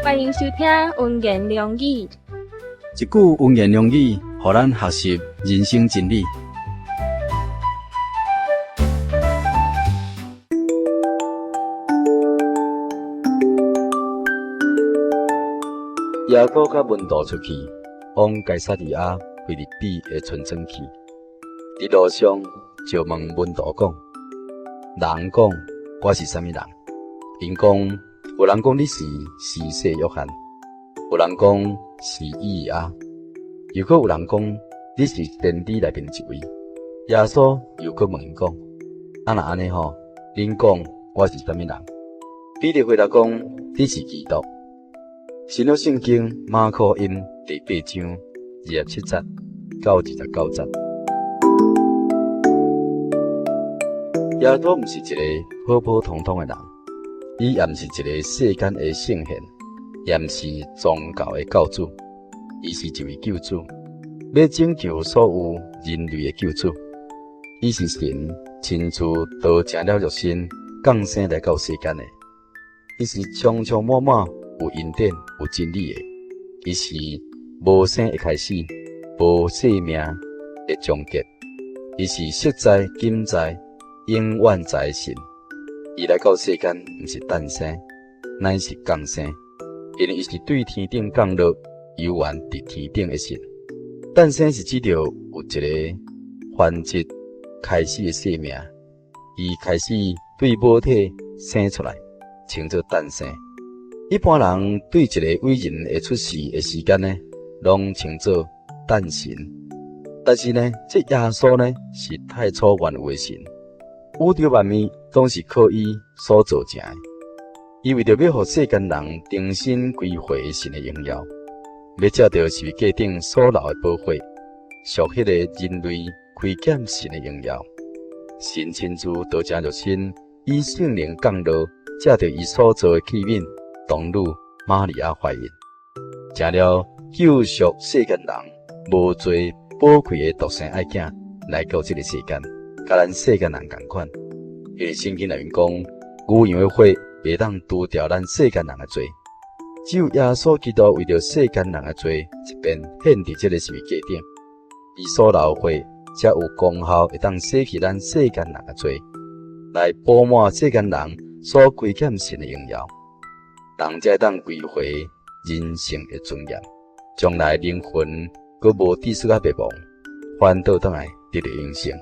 欢迎收听文言良语，一句文言良语，互咱学习人生真理。耶稣甲门徒出去，往该撒利亚腓立比的村庄去。伫路上就问门徒讲：“人讲我是啥物人？”因讲：“有人讲你是施洗约翰，有人讲是以利亞，又搁有人讲你是先知内面一位。”耶穌又搁问因讲：“若安尼吼，恁讲我是啥物人？”彼得回答讲：“你是基督。”新约圣经马可音第8章27節到29節。耶穌毋是一個普普通通的人，伊也毋是一個世間的聖賢，也毋是宗教的教主，伊是一位救主，要拯救所有人類的救主。伊是神親自道成了肉身降生來到世間的，伊是充充滿滿有恩典、有真理的，伊是無生的開始，無生命的終結，伊是昔在、今在、永遠在的神。伊來到世間，毋是誕生，乃是降生，因為伊是對天頂降落、遊原佇天頂的神。誕生是指着有一個繁殖開始的生命，伊開始對母體生出來，稱作誕生。一般人對一個偉人的出世的時間呢，攏稱作誕神。但是呢，這耶穌呢是太初原有的神，宇宙萬物攏是靠伊所造成的。伊為着要互世間人重新歸回神的榮耀，要借着十字架頂所流的寶血，贖迄個人類虧欠神的榮耀。神親自道成肉身，以聖靈降落，借着伊所造的器皿。童女瑪利亞懷孕，成了救贖世間人無罪寶貴的獨生愛子來到這個世間，甲咱世間人同款。因為聖經內面講，牛羊的血袂當除掉咱世間人的罪，只有耶穌基督為着世間人的罪，一邊獻佇這個十字架頂，伊所流的血才有功效，會當洗去咱世間人的罪，來補滿世間人所虧欠神的榮耀。人才當歸回人性的尊嚴，將來靈魂閣無知識啊滅亡，反倒轉來得到永生。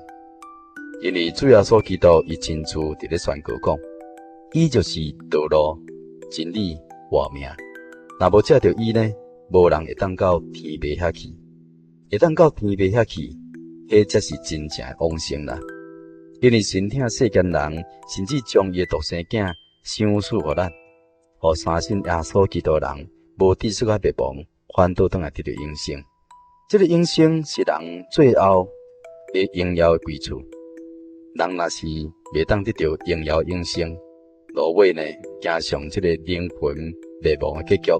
因為主耶穌基督伊親自佇咧宣告講，伊就是道路、真理、活命。若無藉着伊呢，無人會當到天父遐去，會當到天父遐去，迄才是真正的往生啦。因為神疼世間人，甚至將伊的獨生囝賞賜互咱。互相信耶穌基督人無知識啊滅亡，反倒轉來得到永生。這個永生是人最後嘅榮耀嘅歸處。人若是袂當得到榮耀永生，落尾呢，走上這個靈魂滅亡嘅結局。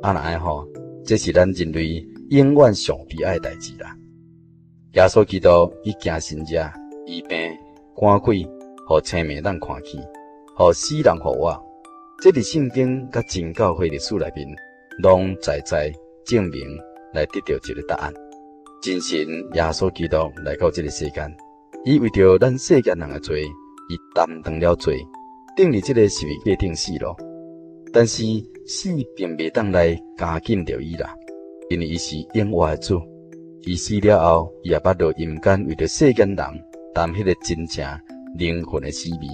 若安吼，這是咱人類永遠上悲哀嘅代志啦。耶穌基督伊行神跡、醫病、趕鬼，互青面咱看去，互死人復活。這佇聖經甲真教會歷史內面，攏在證明來得到一個答案。真神耶穌基督來到這個世間，伊為着咱世間人的罪，伊擔當了罪，釘佇這個十字架頂死咯。但是死並袂當來加緊着伊啦，因為伊是永活的主。伊死了後，伊也捌落陰間為着世間人擔迄個真正靈魂的死味。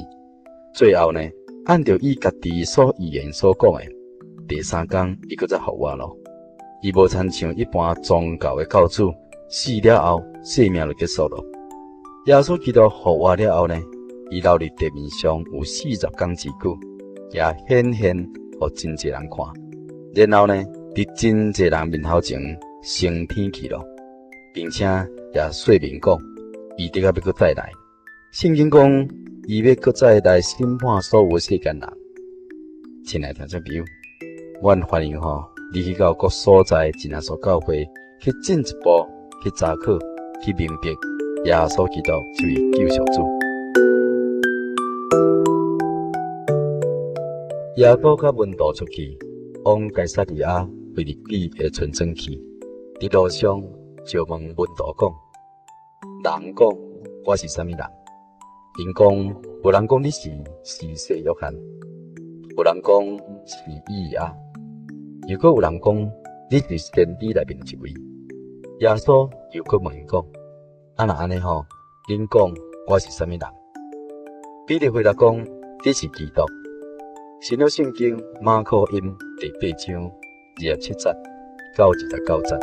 最後呢，按照伊家己所預言所講的，第3天伊閣再復活咯。伊無親像一般宗教的教主，死了後生命就結束咯。耶穌基督復活了後呢，伊留佇地面上有40天之久，也顯現互真濟人看。然後呢，佇真濟人面頭前升天去咯，並且也說明講，伊得要閣再來。聖經講，伊要閣再來審判所有世間人。親愛的聽眾朋友，阮歡迎你去到各所在真耶穌教會，去進一步去查考，去明白耶穌基督這位救贖主。耶穌甲門徒出去，往该撒利亚腓立比的村庄去。伫路上就问门徒讲：人讲我是啥物人？因讲有人讲你是施洗约翰，有人讲是以利亚，又搁有人讲你是先知内面一位。耶稣又搁问讲：若安尼吼，恁讲我是啥物人？彼得回答讲：你是基督。新约圣经马可音第8章27节到29节。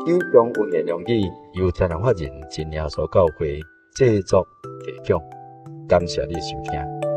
以上文言良语由天然法人真耶稣教会制作提供，感谢你收听。